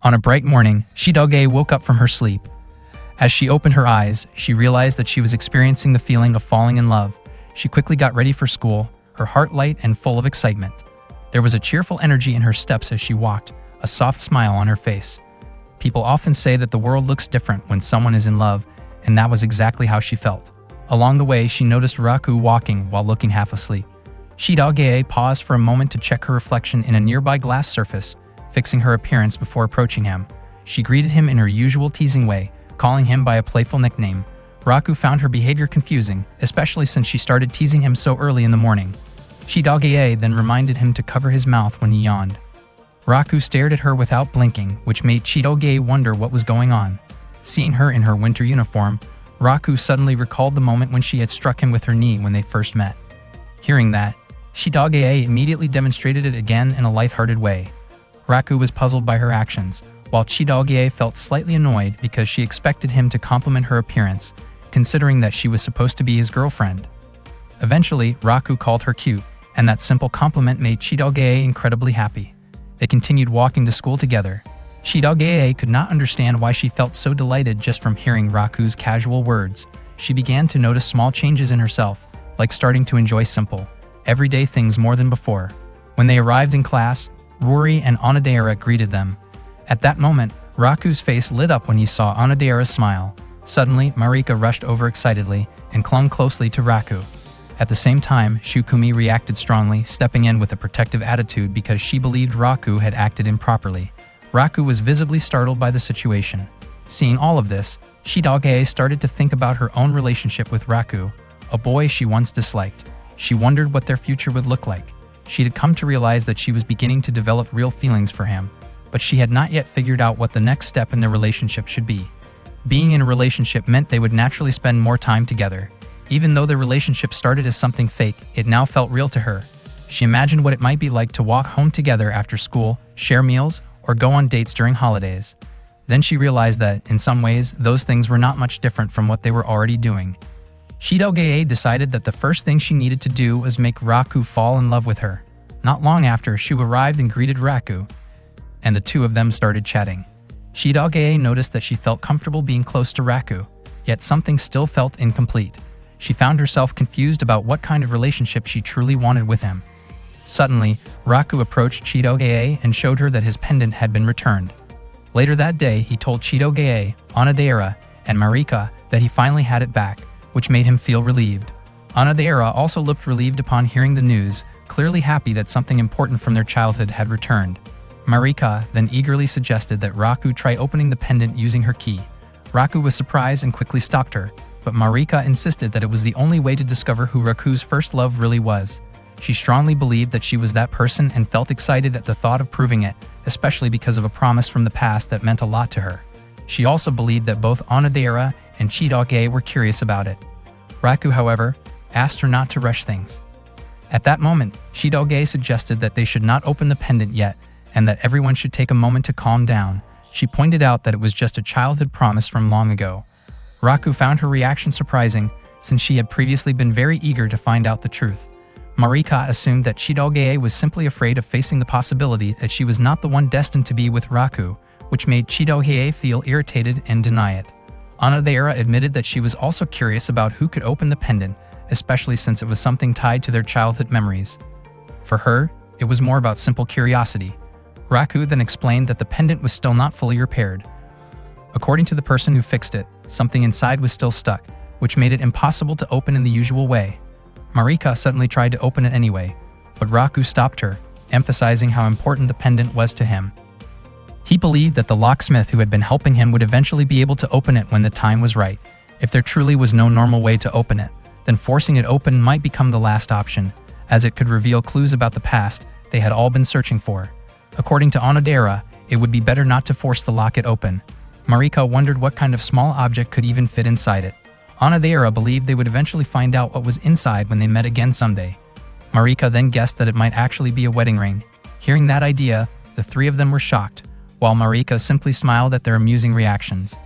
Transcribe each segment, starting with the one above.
On a bright morning, Shidoge woke up from her sleep. As she opened her eyes, she realized that she was experiencing the feeling of falling in love. She quickly got ready for school, her heart light and full of excitement. There was a cheerful energy in her steps as she walked, a soft smile on her face. People often say that the world looks different when someone is in love, and that was exactly how she felt. Along the way, she noticed Raku walking while looking half asleep. Shidoge paused for a moment to check her reflection in a nearby glass surface, fixing her appearance before approaching him. She greeted him in her usual teasing way, calling him by a playful nickname. Raku found her behavior confusing, especially since she started teasing him so early in the morning. Shidoge then reminded him to cover his mouth when he yawned. Raku stared at her without blinking, which made Shidoge wonder what was going on. Seeing her in her winter uniform, Raku suddenly recalled the moment when she had struck him with her knee when they first met. Hearing that, Shidoge immediately demonstrated it again in a lighthearted way. Raku was puzzled by her actions, while Shidoge felt slightly annoyed because she expected him to compliment her appearance, considering that she was supposed to be his girlfriend. Eventually, Raku called her cute, and that simple compliment made Shidoge incredibly happy. They continued walking to school together. Shidoge could not understand why she felt so delighted just from hearing Raku's casual words. She began to notice small changes in herself, like starting to enjoy simple, everyday things more than before. When they arrived in class, Rory and Onodera greeted them. At that moment, Raku's face lit up when he saw Onodera's smile. Suddenly, Marika rushed over excitedly and clung closely to Raku. At the same time, Shukumi reacted strongly, stepping in with a protective attitude because she believed Raku had acted improperly. Raku was visibly startled by the situation. Seeing all of this, Shidoge started to think about her own relationship with Raku, a boy she once disliked. She wondered what their future would look like. She had come to realize that she was beginning to develop real feelings for him, but she had not yet figured out what the next step in their relationship should be. Being in a relationship meant they would naturally spend more time together. Even though the relationship started as something fake, it now felt real to her. She imagined what it might be like to walk home together after school, share meals, or go on dates during holidays. Then she realized that, in some ways, those things were not much different from what they were already doing. Shidoge decided that the first thing she needed to do was make Raku fall in love with her. Not long after, Shu arrived and greeted Raku, and the two of them started chatting. Shidoge noticed that she felt comfortable being close to Raku, yet something still felt incomplete. She found herself confused about what kind of relationship she truly wanted with him. Suddenly, Raku approached Shidoge and showed her that his pendant had been returned. Later that day, he told Shidoge, Onodera, and Marika that he finally had it back, which made him feel relieved. Onodera also looked relieved upon hearing the news, clearly happy that something important from their childhood had returned. Marika then eagerly suggested that Raku try opening the pendant using her key. Raku was surprised and quickly stopped her, but Marika insisted that it was the only way to discover who Raku's first love really was. She strongly believed that she was that person and felt excited at the thought of proving it, especially because of a promise from the past that meant a lot to her. She also believed that both Onodera and Shidoge were curious about it. Raku, however, asked her not to rush things. At that moment, Shidoge suggested that they should not open the pendant yet, and that everyone should take a moment to calm down. She pointed out that it was just a childhood promise from long ago. Raku found her reaction surprising, since she had previously been very eager to find out the truth. Marika assumed that Shidoge was simply afraid of facing the possibility that she was not the one destined to be with Raku, which made Shidoge feel irritated and deny it. Onodera admitted that she was also curious about who could open the pendant, especially since it was something tied to their childhood memories. For her, it was more about simple curiosity. Raku then explained that the pendant was still not fully repaired. According to the person who fixed it, something inside was still stuck, which made it impossible to open in the usual way. Marika suddenly tried to open it anyway, but Raku stopped her, emphasizing how important the pendant was to him. He believed that the locksmith who had been helping him would eventually be able to open it when the time was right. If there truly was no normal way to open it, then forcing it open might become the last option, as it could reveal clues about the past they had all been searching for. According to Onodera, it would be better not to force the locket open. Marika wondered what kind of small object could even fit inside it. Onodera believed they would eventually find out what was inside when they met again someday. Marika then guessed that it might actually be a wedding ring. Hearing that idea, the three of them were shocked, while Marika simply smiled at their amusing reactions.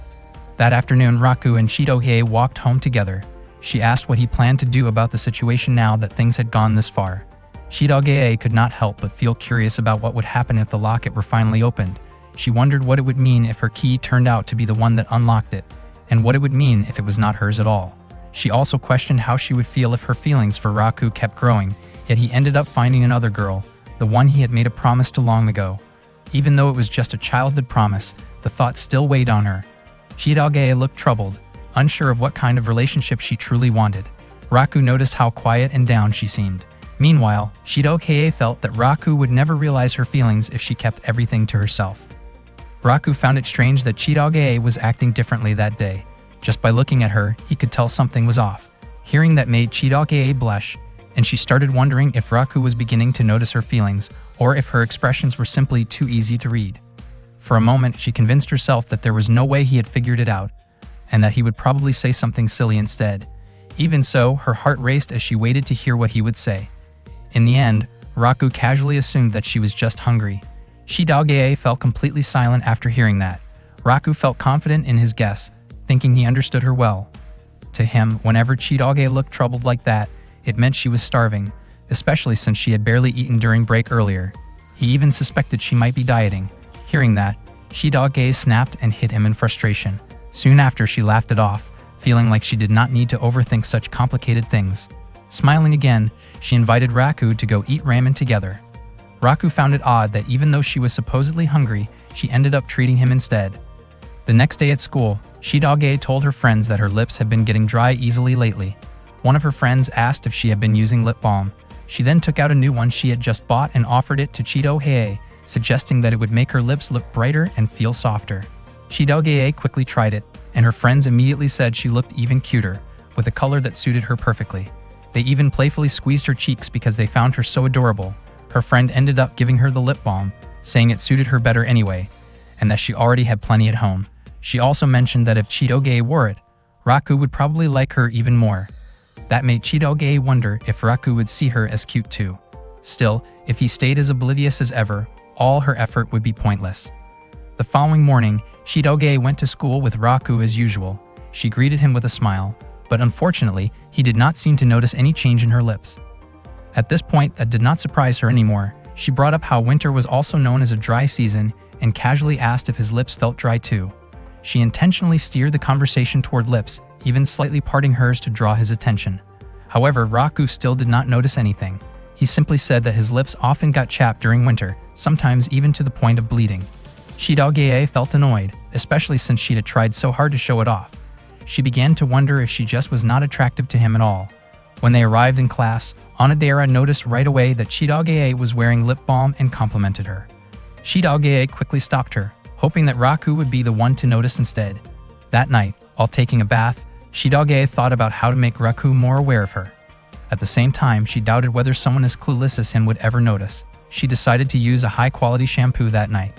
That afternoon, Raku and Shidoge walked home together. She asked what he planned to do about the situation now that things had gone this far. Shidoge could not help but feel curious about what would happen if the locket were finally opened. She wondered what it would mean if her key turned out to be the one that unlocked it, and what it would mean if it was not hers at all. She also questioned how she would feel if her feelings for Raku kept growing, yet he ended up finding another girl, the one he had made a promise to long ago. Even though it was just a childhood promise, the thought still weighed on her. Chidage looked troubled, unsure of what kind of relationship she truly wanted. Raku noticed how quiet and down she seemed. Meanwhile, Chidage felt that Raku would never realize her feelings if she kept everything to herself. Raku found it strange that Chidage was acting differently that day. Just by looking at her, he could tell something was off. Hearing that made Chidage blush, and she started wondering if Raku was beginning to notice her feelings, or if her expressions were simply too easy to read. For a moment, she convinced herself that there was no way he had figured it out, and that he would probably say something silly instead. Even so, her heart raced as she waited to hear what he would say. In the end, Raku casually assumed that she was just hungry. Chidage felt completely silent after hearing that. Raku felt confident in his guess, thinking he understood her well. To him, whenever Chidage looked troubled like that, it meant she was starving, especially since she had barely eaten during break earlier. He even suspected she might be dieting. Hearing that, Chidage snapped and hit him in frustration. Soon after, she laughed it off, feeling like she did not need to overthink such complicated things. Smiling again, she invited Raku to go eat ramen together. Raku found it odd that even though she was supposedly hungry, she ended up treating him instead. The next day at school, Chidage told her friends that her lips had been getting dry easily lately. One of her friends asked if she had been using lip balm. She then took out a new one she had just bought and offered it to Chidage, suggesting that it would make her lips look brighter and feel softer. Chidage quickly tried it, and her friends immediately said she looked even cuter, with a color that suited her perfectly. They even playfully squeezed her cheeks because they found her so adorable. Her friend ended up giving her the lip balm, saying it suited her better anyway, and that she already had plenty at home. She also mentioned that if Chidage wore it, Raku would probably like her even more. That made Chidage wonder if Raku would see her as cute too. Still, if he stayed as oblivious as ever, all her effort would be pointless. The following morning, Chidage went to school with Raku as usual. She greeted him with a smile, but unfortunately, he did not seem to notice any change in her lips. At this point, that did not surprise her anymore. She brought up how winter was also known as a dry season and casually asked if his lips felt dry too. She intentionally steered the conversation toward lips, even slightly parting hers to draw his attention. However, Raku still did not notice anything. He simply said that his lips often got chapped during winter, sometimes even to the point of bleeding. Chidage felt annoyed, especially since she had tried so hard to show it off. She began to wonder if she just was not attractive to him at all. When they arrived in class, Onodera noticed right away that Chidage was wearing lip balm and complimented her. Chidage quickly stopped her, hoping that Raku would be the one to notice instead. That night, while taking a bath, Chidage thought about how to make Raku more aware of her. At the same time, she doubted whether someone as clueless as him would ever notice. She decided to use a high-quality shampoo that night.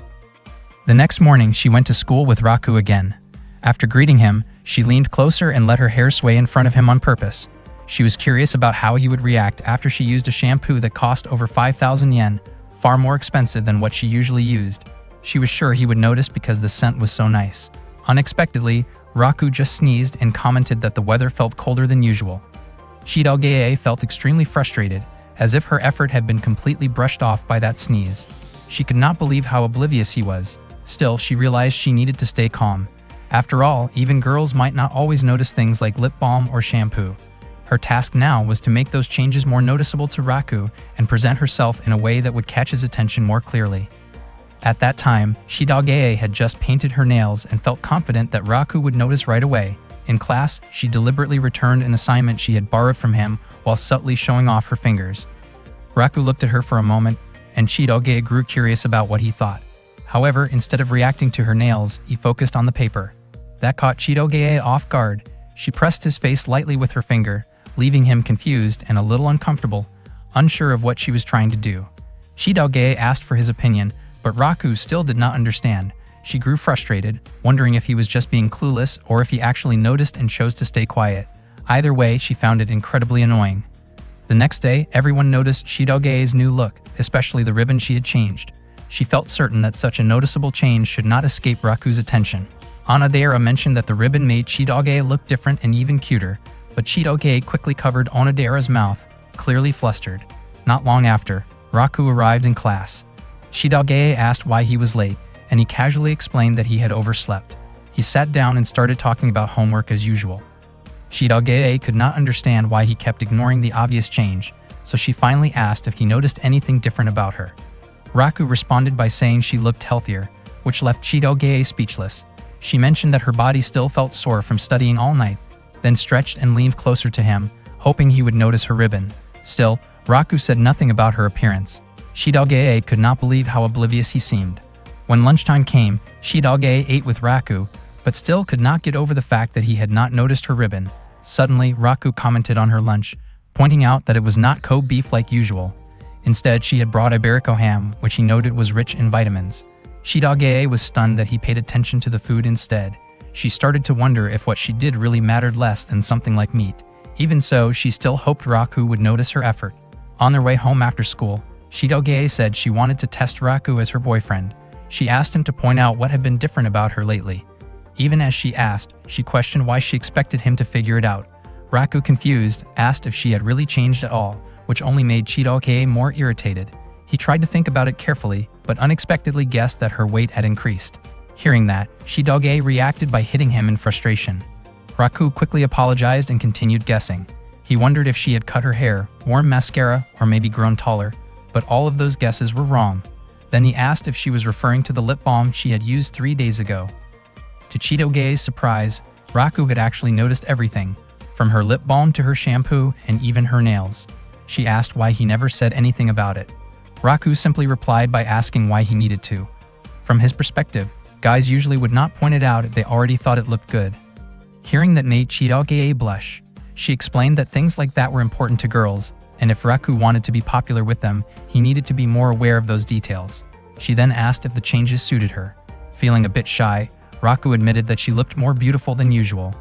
The next morning, she went to school with Raku again. After greeting him, she leaned closer and let her hair sway in front of him on purpose. She was curious about how he would react after she used a shampoo that cost over 5,000 yen, far more expensive than what she usually used. She was sure he would notice because the scent was so nice. Unexpectedly, Raku just sneezed and commented that the weather felt colder than usual. Chidage felt extremely frustrated, as if her effort had been completely brushed off by that sneeze. She could not believe how oblivious he was. Still, she realized she needed to stay calm. After all, even girls might not always notice things like lip balm or shampoo. Her task now was to make those changes more noticeable to Raku and present herself in a way that would catch his attention more clearly. At that time, Chidage had just painted her nails and felt confident that Raku would notice right away. In class, she deliberately returned an assignment she had borrowed from him while subtly showing off her fingers. Raku looked at her for a moment, and Chidage grew curious about what he thought. However, instead of reacting to her nails, he focused on the paper. That caught Chidage off guard. She pressed his face lightly with her finger, leaving him confused and a little uncomfortable, unsure of what she was trying to do. Chidage asked for his opinion, but Raku still did not understand. She grew frustrated, wondering if he was just being clueless or if he actually noticed and chose to stay quiet. Either way, she found it incredibly annoying. The next day, everyone noticed Chidage's new look, especially the ribbon she had changed. She felt certain that such a noticeable change should not escape Raku's attention. Onodera mentioned that the ribbon made Chidage look different and even cuter, but Chidage quickly covered Onodera's mouth, clearly flustered. Not long after, Raku arrived in class. Chidage asked why he was late, and he casually explained that he had overslept. He sat down and started talking about homework as usual. Shidogei could not understand why he kept ignoring the obvious change, so she finally asked if he noticed anything different about her. Raku responded by saying she looked healthier, which left Shidogei speechless. She mentioned that her body still felt sore from studying all night, then stretched and leaned closer to him, hoping he would notice her ribbon. Still, Raku said nothing about her appearance. Shidogei could not believe how oblivious he seemed. When lunchtime came, Shidogei ate with Raku, but still could not get over the fact that he had not noticed her ribbon. Suddenly, Raku commented on her lunch, pointing out that it was not Kobe beef like usual. Instead, she had brought Iberico ham, which he noted was rich in vitamins. Shidogei was stunned that he paid attention to the food instead. She started to wonder if what she did really mattered less than something like meat. Even so, she still hoped Raku would notice her effort. On their way home after school, Shidogei said she wanted to test Raku as her boyfriend. She asked him to point out what had been different about her lately. Even as she asked, she questioned why she expected him to figure it out. Raku, confused, asked if she had really changed at all, which only made Shidogei more irritated. He tried to think about it carefully, but unexpectedly guessed that her weight had increased. Hearing that, Shidogei reacted by hitting him in frustration. Raku quickly apologized and continued guessing. He wondered if she had cut her hair, worn mascara, or maybe grown taller, but all of those guesses were wrong. Then he asked if she was referring to the lip balm she had used 3 days ago. To Shidogei's surprise, Raku had actually noticed everything, from her lip balm to her shampoo and even her nails. She asked why he never said anything about it. Raku simply replied by asking why he needed to. From his perspective, guys usually would not point it out if they already thought it looked good. Hearing that made Shidogei blush. She explained that things like that were important to girls, and if Raku wanted to be popular with them, he needed to be more aware of those details. She then asked if the changes suited her. Feeling a bit shy, Raku admitted that she looked more beautiful than usual.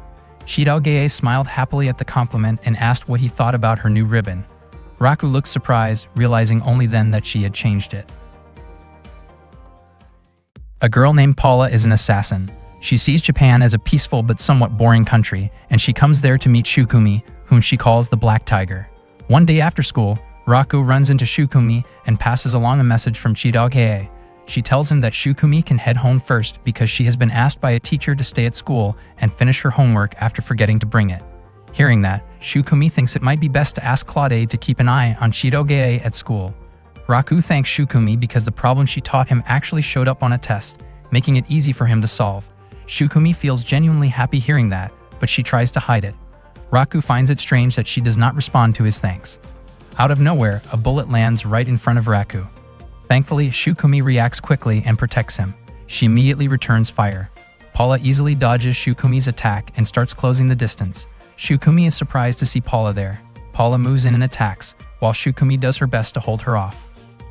Shidogei smiled happily at the compliment and asked what he thought about her new ribbon. Raku looked surprised, realizing only then that she had changed it. A girl named Paula is an assassin. She sees Japan as a peaceful but somewhat boring country, and she comes there to meet Shukumi, whom she calls the Black Tiger. One day after school, Raku runs into Shukumi and passes along a message from Shidogei. She tells him that Shukumi can head home first because she has been asked by a teacher to stay at school and finish her homework after forgetting to bring it. Hearing that, Shukumi thinks it might be best to ask Claude to keep an eye on Shidogei at school. Raku thanks Shukumi because the problem she taught him actually showed up on a test, making it easy for him to solve. Shukumi feels genuinely happy hearing that, but she tries to hide it. Raku finds it strange that she does not respond to his thanks. Out of nowhere, a bullet lands right in front of Raku. Thankfully, Shukumi reacts quickly and protects him. She immediately returns fire. Paula easily dodges Shukumi's attack and starts closing the distance. Shukumi is surprised to see Paula there. Paula moves in and attacks, while Shukumi does her best to hold her off.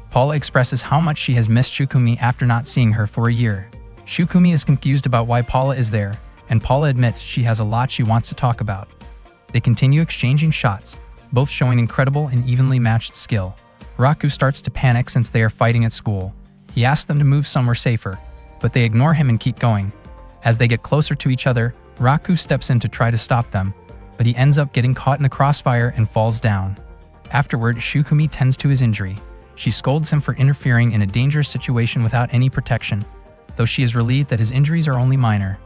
Paula expresses how much she has missed Shukumi after not seeing her for a year. Shukumi is confused about why Paula is there, and Paula admits she has a lot she wants to talk about. They continue exchanging shots, both showing incredible and evenly matched skill. Raku starts to panic since they are fighting at school. He asks them to move somewhere safer, but they ignore him and keep going. As they get closer to each other, Raku steps in to try to stop them, but he ends up getting caught in the crossfire and falls down. Afterward, Shukumi tends to his injury. She scolds him for interfering in a dangerous situation without any protection, though she is relieved that his injuries are only minor.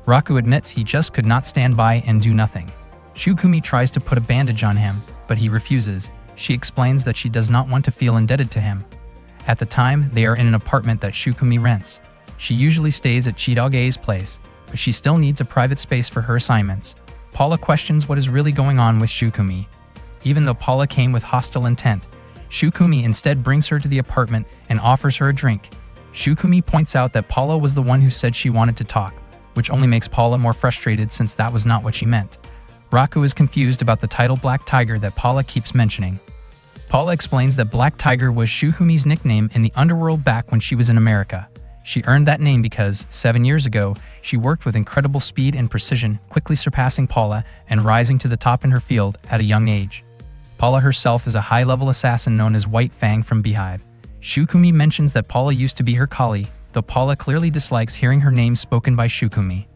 Raku admits he just could not stand by and do nothing. Shukumi tries to put a bandage on him, but he refuses. She explains that she does not want to feel indebted to him. At the time, they are in an apartment that Shukumi rents. She usually stays at Shidogei's place, but she still needs a private space for her assignments. Paula questions what is really going on with Shukumi. Even though Paula came with hostile intent, Shukumi instead brings her to the apartment and offers her a drink. Shukumi points out that Paula was the one who said she wanted to talk, which only makes Paula more frustrated since that was not what she meant. Raku is confused about the title Black Tiger that Paula keeps mentioning. Paula explains that Black Tiger was Shukumi's nickname in the underworld back when she was in America. She earned that name because, 7 years ago, she worked with incredible speed and precision, quickly surpassing Paula and rising to the top in her field at a young age. Paula herself is a high-level assassin known as White Fang from Beehive. Shukumi mentions that Paula used to be her colleague, though Paula clearly dislikes hearing her name spoken by Shukumi.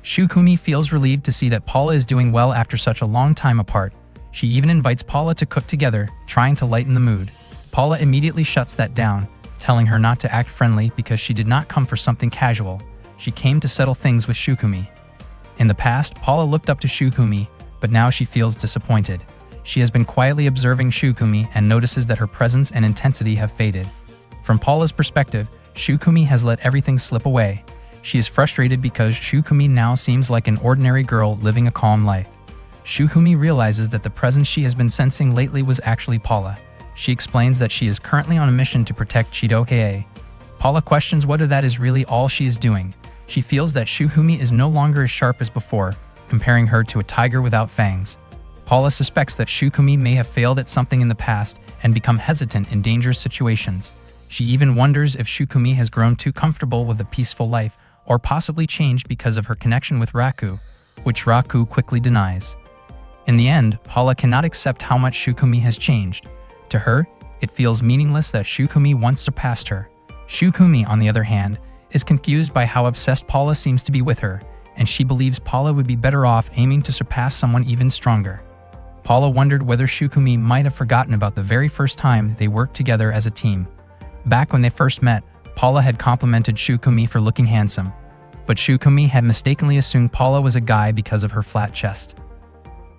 Shukumi feels relieved to see that Paula is doing well after such a long time apart. She even invites Paula to cook together, trying to lighten the mood. Paula immediately shuts that down, telling her not to act friendly because she did not come for something casual. She came to settle things with Shukumi. In the past, Paula looked up to Shukumi, but now she feels disappointed. She has been quietly observing Shukumi and notices that her presence and intensity have faded. From Paula's perspective, Shukumi has let everything slip away. She is frustrated because Shukumi now seems like an ordinary girl living a calm life. Shukumi realizes that the presence she has been sensing lately was actually Paula. She explains that she is currently on a mission to protect Chidokei. Paula questions whether that is really all she is doing. She feels that Shukumi is no longer as sharp as before, comparing her to a tiger without fangs. Paula suspects that Shukumi may have failed at something in the past and become hesitant in dangerous situations. She even wonders if Shukumi has grown too comfortable with a peaceful life or possibly changed because of her connection with Raku, which Raku quickly denies. In the end, Paula cannot accept how much Shukumi has changed. To her, it feels meaningless that Shukumi once surpassed her. Shukumi, on the other hand, is confused by how obsessed Paula seems to be with her, and she believes Paula would be better off aiming to surpass someone even stronger. Paula wondered whether Shukumi might have forgotten about the very first time they worked together as a team. Back when they first met, Paula had complimented Shukumi for looking handsome, but Shukumi had mistakenly assumed Paula was a guy because of her flat chest.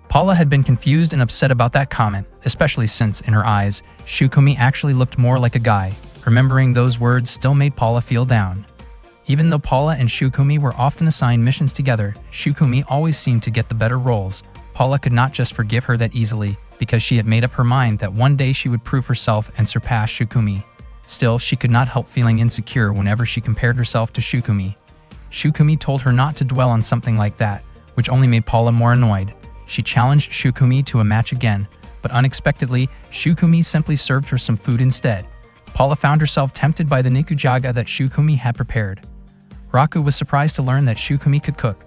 Paula had been confused and upset about that comment, especially since, in her eyes, Shukumi actually looked more like a guy. Remembering those words still made Paula feel down. Even though Paula and Shukumi were often assigned missions together, Shukumi always seemed to get the better roles. Paula could not just forgive her that easily, because she had made up her mind that one day she would prove herself and surpass Shukumi. Still, she could not help feeling insecure whenever she compared herself to Shukumi. Shukumi told her not to dwell on something like that, which only made Paula more annoyed. She challenged Shukumi to a match again, but unexpectedly, Shukumi simply served her some food instead. Paula found herself tempted by the nikujaga that Shukumi had prepared. Raku was surprised to learn that Shukumi could cook.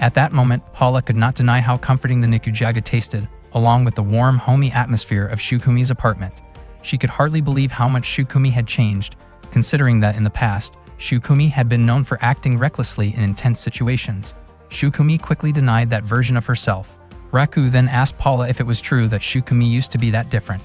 At that moment, Paula could not deny how comforting the nikujaga tasted, along with the warm, homey atmosphere of Shukumi's apartment. She could hardly believe how much Shukumi had changed, considering that in the past, Shukumi had been known for acting recklessly in intense situations. Shukumi quickly denied that version of herself. Raku then asked Paula if it was true that Shukumi used to be that different.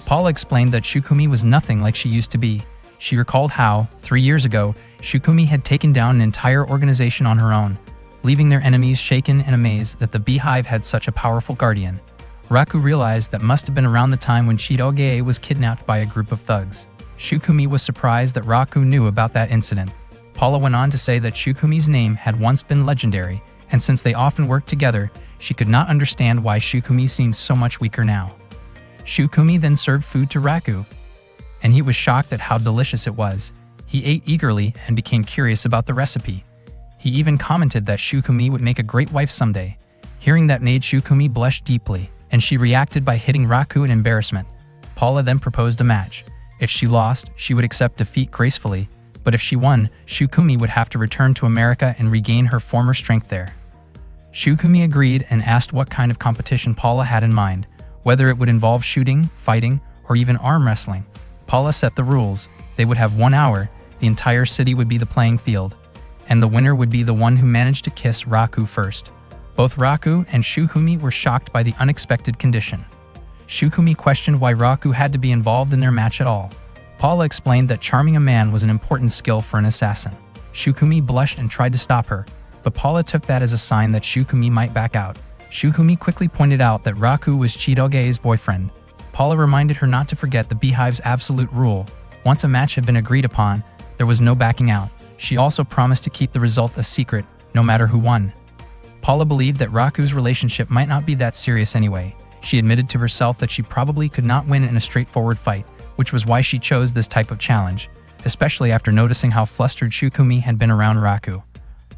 Paula explained that Shukumi was nothing like she used to be. She recalled how, 3 years ago, Shukumi had taken down an entire organization on her own, leaving their enemies shaken and amazed that the Beehive had such a powerful guardian. Raku realized that must have been around the time when Chidokei was kidnapped by a group of thugs. Shukumi was surprised that Raku knew about that incident. Paula went on to say that Shukumi's name had once been legendary, and since they often worked together, she could not understand why Shukumi seemed so much weaker now. Shukumi then served food to Raku, and he was shocked at how delicious it was. He ate eagerly and became curious about the recipe. He even commented that Shukumi would make a great wife someday. Hearing that made Shukumi blush deeply, and she reacted by hitting Raku in embarrassment. Paula then proposed a match. If she lost, she would accept defeat gracefully, but if she won, Shukumi would have to return to America and regain her former strength there. Shukumi agreed and asked what kind of competition Paula had in mind, whether it would involve shooting, fighting, or even arm wrestling. Paula set the rules. They would have 1 hour, the entire city would be the playing field, and the winner would be the one who managed to kiss Raku first. Both Raku and Shukumi were shocked by the unexpected condition. Shukumi questioned why Raku had to be involved in their match at all. Paula explained that charming a man was an important skill for an assassin. Shukumi blushed and tried to stop her, but Paula took that as a sign that Shukumi might back out. Shukumi quickly pointed out that Raku was Chidokei's boyfriend. Paula reminded her not to forget the Beehive's absolute rule. Once a match had been agreed upon, there was no backing out. She also promised to keep the result a secret, no matter who won. Paula believed that Raku's relationship might not be that serious anyway. She admitted to herself that she probably could not win in a straightforward fight, which was why she chose this type of challenge, especially after noticing how flustered Shukumi had been around Raku.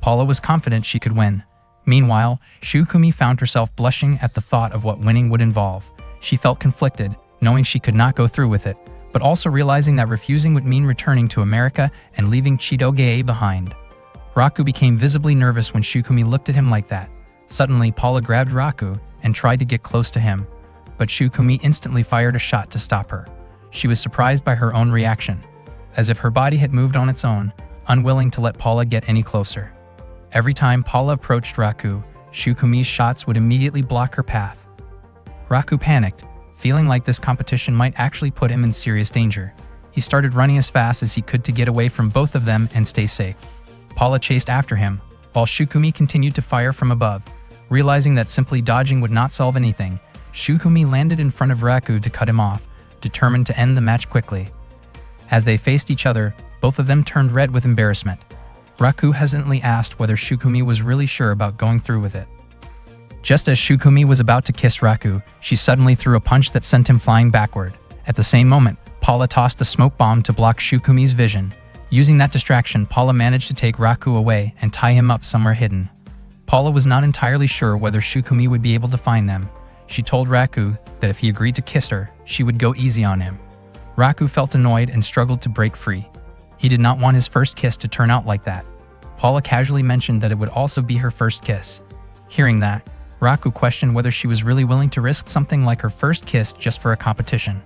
Paula was confident she could win. Meanwhile, Shukumi found herself blushing at the thought of what winning would involve. She felt conflicted, knowing she could not go through with it, but also realizing that refusing would mean returning to America and leaving Chidokei behind. Raku became visibly nervous when Shukumi looked at him like that. Suddenly, Paula grabbed Raku and tried to get close to him, but Shukumi instantly fired a shot to stop her. She was surprised by her own reaction, as if her body had moved on its own, unwilling to let Paula get any closer. Every time Paula approached Raku, Shukumi's shots would immediately block her path. Raku panicked, feeling like this competition might actually put him in serious danger. He started running as fast as he could to get away from both of them and stay safe. Paula chased after him, while Shukumi continued to fire from above. Realizing that simply dodging would not solve anything, Shukumi landed in front of Raku to cut him off, determined to end the match quickly. As they faced each other, both of them turned red with embarrassment. Raku hesitantly asked whether Shukumi was really sure about going through with it. Just as Shukumi was about to kiss Raku, she suddenly threw a punch that sent him flying backward. At the same moment, Paula tossed a smoke bomb to block Shukumi's vision. Using that distraction, Paula managed to take Raku away and tie him up somewhere hidden. Paula was not entirely sure whether Shukumi would be able to find them. She told Raku that if he agreed to kiss her, she would go easy on him. Raku felt annoyed and struggled to break free. He did not want his first kiss to turn out like that. Paula casually mentioned that it would also be her first kiss. Hearing that, Raku questioned whether she was really willing to risk something like her first kiss just for a competition.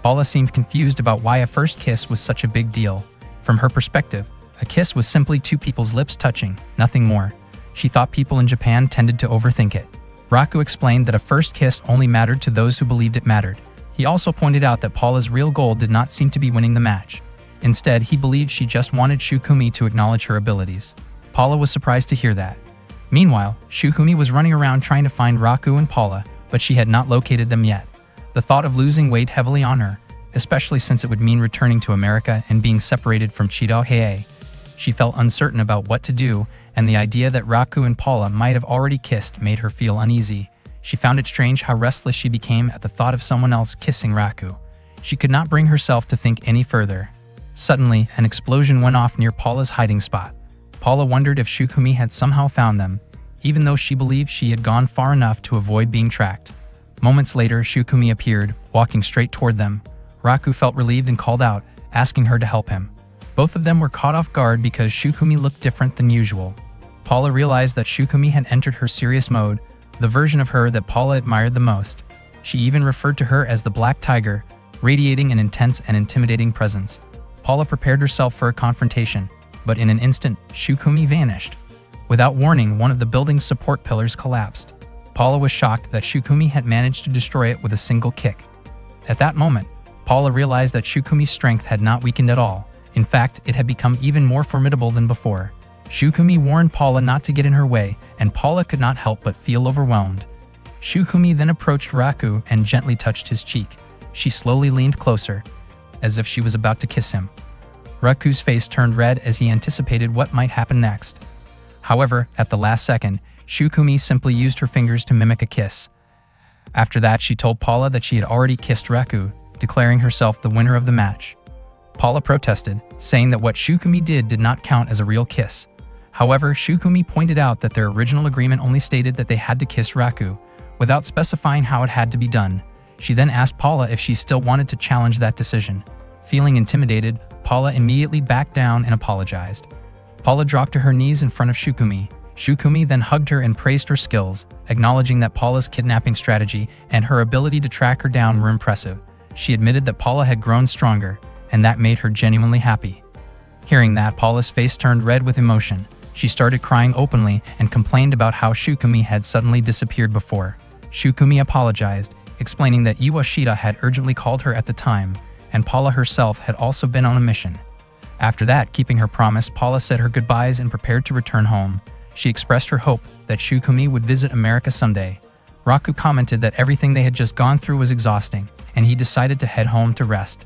Paula seemed confused about why a first kiss was such a big deal. From her perspective, a kiss was simply two people's lips touching, nothing more. She thought people in Japan tended to overthink it. Raku explained that a first kiss only mattered to those who believed it mattered. He also pointed out that Paula's real goal did not seem to be winning the match. Instead, he believed she just wanted Shukumi to acknowledge her abilities. Paula was surprised to hear that. Meanwhile, Shukumi was running around trying to find Raku and Paula, but she had not located them yet. The thought of losing weighed heavily on her, especially since it would mean returning to America and being separated from Chidahei. She felt uncertain about what to do, and the idea that Raku and Paula might have already kissed made her feel uneasy. She found it strange how restless she became at the thought of someone else kissing Raku. She could not bring herself to think any further. Suddenly, an explosion went off near Paula's hiding spot. Paula wondered if Shukumi had somehow found them, even though she believed she had gone far enough to avoid being tracked. Moments later, Shukumi appeared, walking straight toward them. Raku felt relieved and called out, asking her to help him. Both of them were caught off guard because Shukumi looked different than usual. Paula realized that Shukumi had entered her serious mode, the version of her that Paula admired the most. She even referred to her as the Black Tiger, radiating an intense and intimidating presence. Paula prepared herself for a confrontation, but in an instant, Shukumi vanished. Without warning, one of the building's support pillars collapsed. Paula was shocked that Shukumi had managed to destroy it with a single kick. At that moment, Paula realized that Shukumi's strength had not weakened at all. In fact, it had become even more formidable than before. Shukumi warned Paula not to get in her way, and Paula could not help but feel overwhelmed. Shukumi then approached Raku and gently touched his cheek. She slowly leaned closer, as if she was about to kiss him. Raku's face turned red as he anticipated what might happen next. However, at the last second, Shukumi simply used her fingers to mimic a kiss. After that, she told Paula that she had already kissed Raku, declaring herself the winner of the match. Paula protested, saying that what Shukumi did not count as a real kiss. However, Shukumi pointed out that their original agreement only stated that they had to kiss Raku, without specifying how it had to be done. She then asked Paula if she still wanted to challenge that decision. Feeling intimidated, Paula immediately backed down and apologized. Paula dropped to her knees in front of Shukumi. Shukumi then hugged her and praised her skills, acknowledging that Paula's kidnapping strategy and her ability to track her down were impressive. She admitted that Paula had grown stronger, and that made her genuinely happy. Hearing that, Paula's face turned red with emotion. She started crying openly and complained about how Shukumi had suddenly disappeared before. Shukumi apologized, explaining that Iwashita had urgently called her at the time, and Paula herself had also been on a mission. After that, keeping her promise, Paula said her goodbyes and prepared to return home. She expressed her hope that Shukumi would visit America someday. Raku commented that everything they had just gone through was exhausting, and he decided to head home to rest.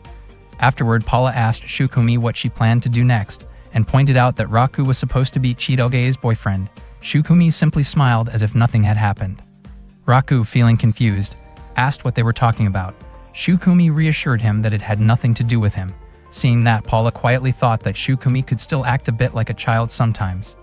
Afterward, Paula asked Shukumi what she planned to do next, and pointed out that Raku was supposed to be Chidahei's boyfriend. Shukumi simply smiled as if nothing had happened. Raku, feeling confused, asked what they were talking about. Shukumi reassured him that it had nothing to do with him. Seeing that, Paula quietly thought that Shukumi could still act a bit like a child sometimes.